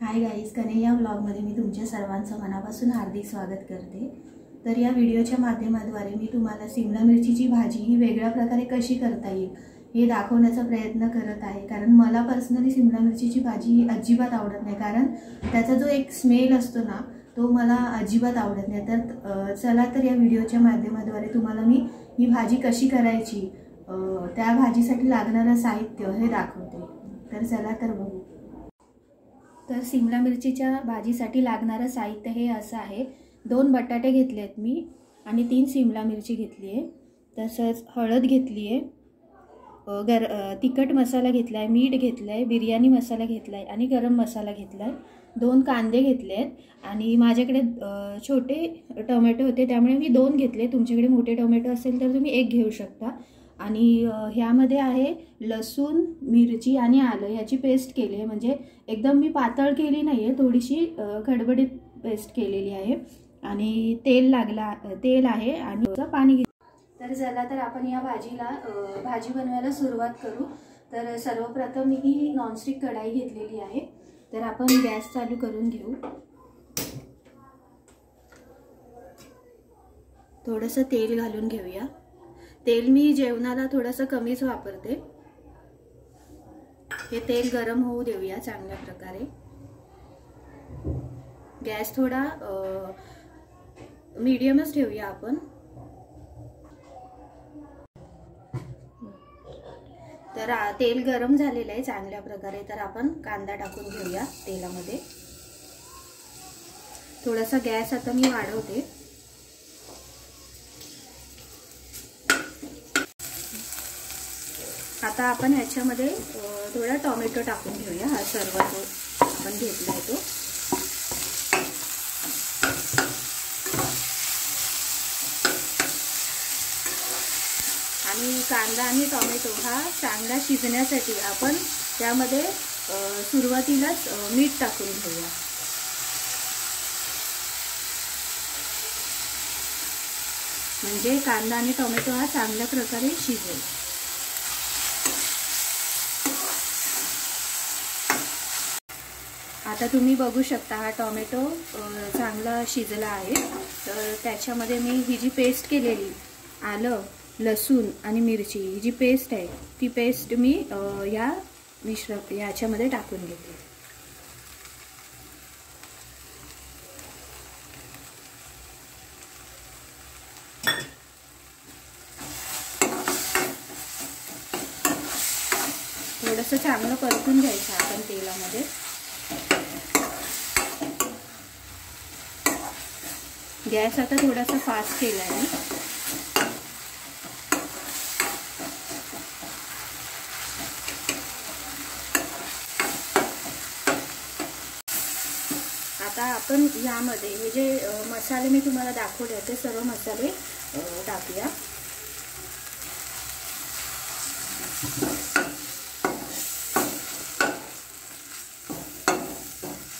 Hi guys, Kanhaiya व्लॉगमध्ये मी तुमच्या सर्वांचं मनापासून हार्दिक स्वागत करते। तर या व्हिडिओच्या माध्यमाद्वारे मी तुम्हाला सिमला मिरचीची भाजी ही वेगळ्या प्रकारे कशी करता येईल हे दाखवण्याचा प्रयत्न करत आहे। कारण मला पर्सनली सिमला मिरचीची भाजी ही अजिबात आवडत नाही, कारण त्याचा जो एक स्मेल असतो ना तो मला अजिबात आवडत नाही। तर चला तर या व्हिडिओच्या माध्यमाद्वारे तुम्हाला मी ही भाजी कशी करायची, त्या भाजीसाठी लागणारं साहित्य हे दाखवते। तर चला तर बघू। तर सिमला मिरचीच्या भाजीसाठी लागणारं साहित्य हे असं आहे। 2 बटाटे घेतले आहेत मी आणि 3 सिमला मिरची घेतली आहे। तसंच हळद घेतली आहे, तिखट मसाला घेतला आहे, मीठ घेतलं आहे, बिर्याणी मसाला घेतला आहे आणि गरम मसाला घेतला आहे। 2 कांदे घेतले आहेत आणि माझ्याकडे छोटे टोमॅटो होते त्यामुळे मी 2 घेतले। तुमच्याकडे मोठे टोमॅटो असेल तर तुम्ही 1 घेऊ शकता। आणि ह्यामध्ये आहे लसूण, मिरची आणि आलं याची पेस्ट केली आहे। म्हणजे एकदम मी पातळ केली नाही आहे, थोडीशी खडबडीत पेस्ट केलेली आहे। आणि तेल आहे आणि पाणी। तर चला तर आपण या भाजी बनवायला सुरुवात करू। तर सर्वप्रथम मी ही नॉनस्टिक कढाई घेतलेली आहे। तर आपण गॅस चालू करून घेऊ। थोडंसं तेल घालून घेऊया। तेल मी जेवणाला थोडंसं कमीच वापरते। हे तेल गरम होऊ देऊया चांगल्या प्रकारे। गॅस थोडा मीडियमच ठेवूया आपण। तर तेल गरम झालेलं आहे चांगल्या प्रकारे। तर आपण कांदा टाकून घेऊया तेलामध्ये। थोडासा गॅस आता मी वाढवते। आता आपण ह्याच्यामध्ये थोडा टोमॅटो टाकून घेऊया। हा सर्व जो आपण घेतला आहे तो। आणि कांदा आणि टोमॅटो हा चांगला शिजण्यासाठी आपण त्यामध्ये सुरुवातीलाच मीठ टाकून घेऊया। म्हणजे कांदा आणि टोमॅटो हा चांगल्या प्रकारे शिजेल। आता तुम्ही बघू शकता हा टोमॅटो चांगला शिजला आहे। तर त्याच्यामध्ये मी ही जी पेस्ट केलेली आलं, लसूण आणि मिरची ही जी पेस्ट आहे ती पेस्ट मी याच्यामध्ये टाकून घेते। थोडंसं चांगलं परतून घ्यायचं आपण तेलामध्ये। गॅस आता थोडासा फास्ट केला आहे। आता आपण यामध्ये हे जे मसाले मी तुम्हाला दाखवले ते सर्व मसाले टाकूया।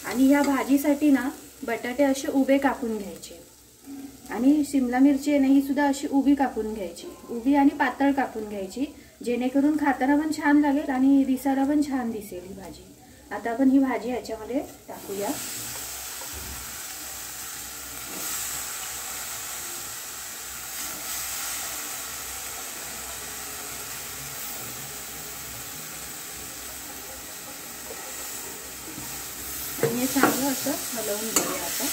आणि ह्या भाजीसाठी ना बटाटे असे उभे कापून घ्यायचे आणि सिमला मिरची आहे ना ही सुद्धा अशी उभी कापून घ्यायची, उभी आणि पातळ कापून घ्यायची, जेणेकरून खाताना पण छान लागेल आणि दिसायला पण छान दिसेल ही भाजी। आता आपण ही भाजी याच्यामध्ये टाकूया। आणि हे चांगलं असं हलवून घेऊया आता।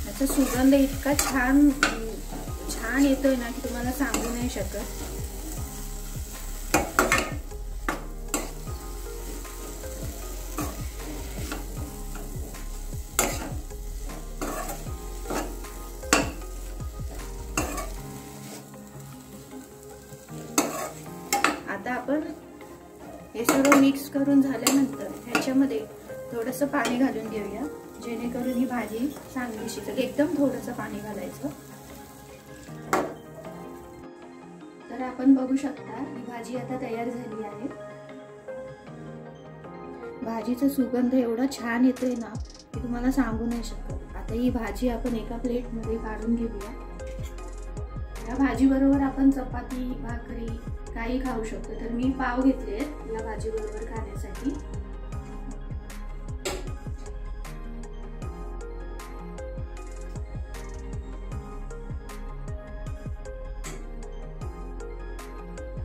याचा सुगंध इतका छान येतोय ना की तुम्हाला सांगू नाही शकत। आता आपण हे सर्व मिक्स करून झाल्यानंतर ह्याच्यामध्ये थोडंसं पाणी घालून घेऊया, जेणेकरून ही भाजी चांगली शिजेल। एकदम थोडंसं पाणी घालायचं। तर आपण बघू शकता ही भाजी आता तयार झाली आहे। भाजीचा सुगंध एवढा छान येतोय ना की तुम्हाला सांगू नाही शकत। आता ही भाजी आपण एका प्लेटमध्ये काढून घेऊया। या भाजीबरोबर आपण चपाती, भाकरी काही खाऊ शकतो. तर मी पाव घेतले आहेत या भाजीबरोबर खाण्यासाठी.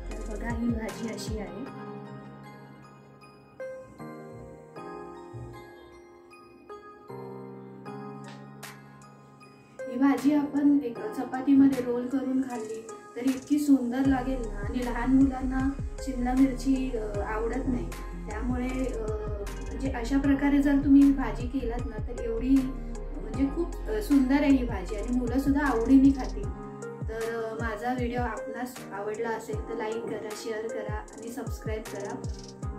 तर बघा ही भाजी अशी आहे. ही भाजी आपण एक चपातीमध्ये रोल करून खाल्ली तर इतकी सुंदर लागेल ना. आणि लहान मुलांना शिमला मिरची आवडत नाही, त्यामुळे म्हणजे अशा प्रकारे जर तुम्ही भाजी केलात ना तर एवढी म्हणजे खूप सुंदर आहे ही भाजी आणि मुलं सुद्धा आवडीने खातील. तर माझा व्हिडिओ आपणास आवडला असेल तर लाईक करा, शेअर करा आणि सबस्क्राईब करा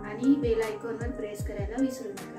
आणि बेल आयकॉनवर प्रेस करायला विसरू नका.